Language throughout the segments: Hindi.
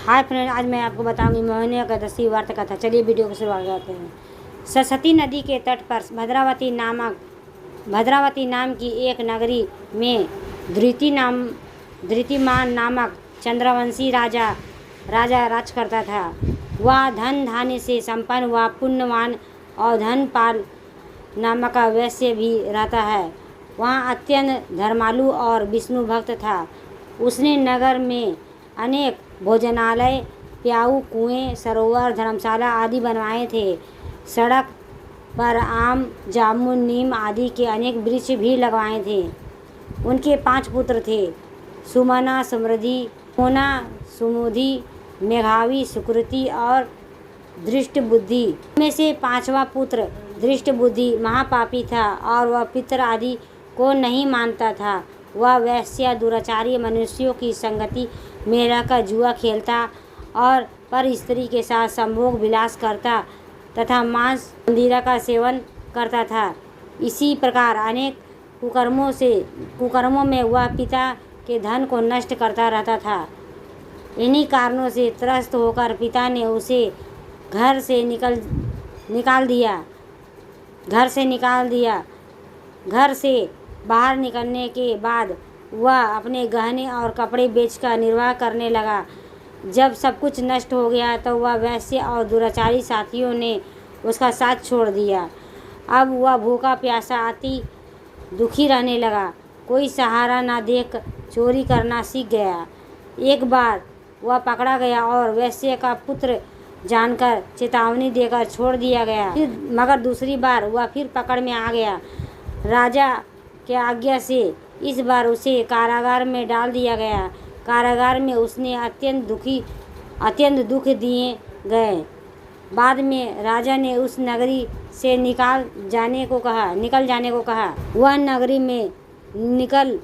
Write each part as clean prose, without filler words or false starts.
हाय फ्रेंड, आज मैं आपको बताऊंगी मोहिनी एकादशी व्रत कथा। चलिए वीडियो को शुरुआत करते हैं। सरस्वती नदी के तट पर भद्रावती नाम की एक नगरी में धृतिमान नामक चंद्रवंशी राजा राज करता था। वह धन धान्य से संपन्न व पुण्यवान और धनपाल नामक वैश्य भी रहता है। वह अत्यंत धर्मालु और विष्णु भक्त था। उसने नगर में अनेक भोजनालय, प्याऊ, कुएं, सरोवर, धर्मशाला आदि बनवाए थे। सड़क पर आम, जामुन, नीम आदि के अनेक वृक्ष भी लगवाए थे। उनके 5 पुत्र थे: सुमना, समृद्धि, मोना, सुमुधि, मेघावी, सुकृति और दृष्टबुद्धि। उनमें से 5वां पुत्र दृष्टबुद्धि महापापी था और वह पितर आदि को नहीं मानता था। वह वैश्य, दुराचारी मनुष्यों की संगति में रहकर जुआ खेलता और पर स्त्री के साथ संभोग विलास करता तथा मांस मंदिरा का सेवन करता था। इसी प्रकार अनेक कुकर्मों में वह पिता के धन को नष्ट करता रहता था। इन्हीं कारणों से त्रस्त होकर पिता ने उसे घर से निकाल दिया। घर से बाहर निकलने के बाद वह अपने गहने और कपड़े बेचकर निर्वाह करने लगा। जब सब कुछ नष्ट हो गया तो वह वैश्य और दुराचारी साथियों ने उसका साथ छोड़ दिया। अब वह भूखा प्यासा अति दुखी रहने लगा। कोई सहारा न देख चोरी करना सीख गया। एक बार वह पकड़ा गया और वैश्य का पुत्र जानकर चेतावनी देकर छोड़ दिया गया। मगर दूसरी बार वह फिर पकड़ में आ गया। राजा के आज्ञा से इस बार उसे कारागार में डाल दिया गया। कारागार में उसने अत्यंत दुख दिए गए। बाद में राजा ने उस नगरी से निकल जाने को कहा। वह नगरी में निकल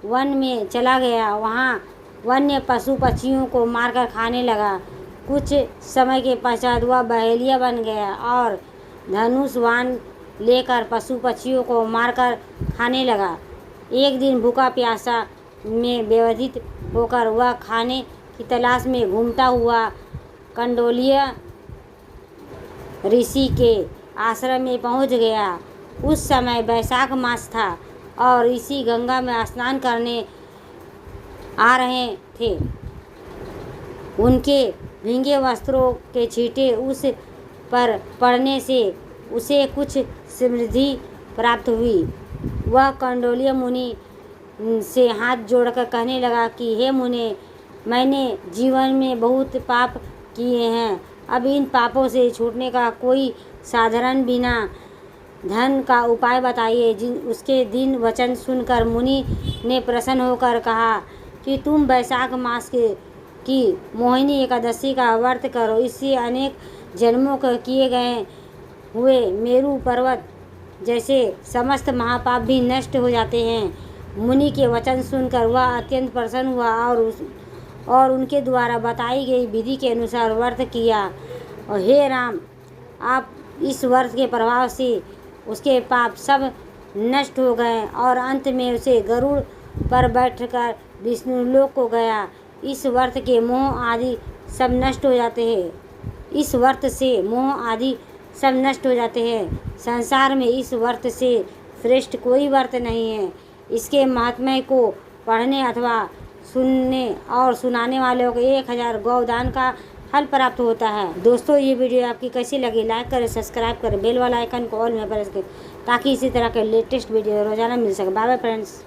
वन में चला गया। वहाँ वन्य पशु पक्षियों को मारकर खाने लगा। कुछ समय के पश्चात वह बहेलिया बन गया और धनुष बाण लेकर पशु पक्षियों को मारकर खाने लगा। एक दिन भूखा प्यासा में व्यथित होकर वह खाने की तलाश में घूमता हुआ कंडोलिय ऋषि के आश्रम में पहुंच गया। उस समय वैशाख मास था और ऋषि गंगा में स्नान करने आ रहे थे। उनके भीगे वस्त्रों के छींटे उस पर पड़ने से उसे कुछ समृद्धि प्राप्त हुई। वह कंडोलिय मुनि से हाथ जोड़कर कहने लगा कि हे मुने, मैंने जीवन में बहुत पाप किए हैं। अब इन पापों से छूटने का कोई साधारण बिना धन का उपाय बताइए। उसके दिन वचन सुनकर मुनि ने प्रसन्न होकर कहा कि तुम वैशाख मास की मोहिनी एकादशी का व्रत करो। इससे अनेक जन्मों के किए गए हुए मेरू पर्वत जैसे समस्त महापाप भी नष्ट हो जाते हैं। मुनि के वचन सुनकर वह अत्यंत प्रसन्न हुआ और उनके द्वारा बताई गई विधि के अनुसार व्रत किया। और हे राम, आप इस व्रत के प्रभाव से उसके पाप सब नष्ट हो गए और अंत में उसे गरुड़ पर बैठकर विष्णुलोक को गया। इस व्रत के मोह आदि सब नष्ट हो जाते हैं। इस व्रत से मोह आदि सब नष्ट हो जाते हैं। संसार में इस व्रत से श्रेष्ठ कोई व्रत नहीं है। इसके महात्म्य को पढ़ने अथवा सुनने और सुनाने वालों को 1000 गौदान का फल प्राप्त होता है। दोस्तों, ये वीडियो आपकी कैसी लगी? लाइक करें, सब्सक्राइब करें, बेल वाला आइकन को ऑल में प्रेस करें ताकि इसी तरह के लेटेस्ट वीडियो रोजाना मिल सके। Bye bye friends.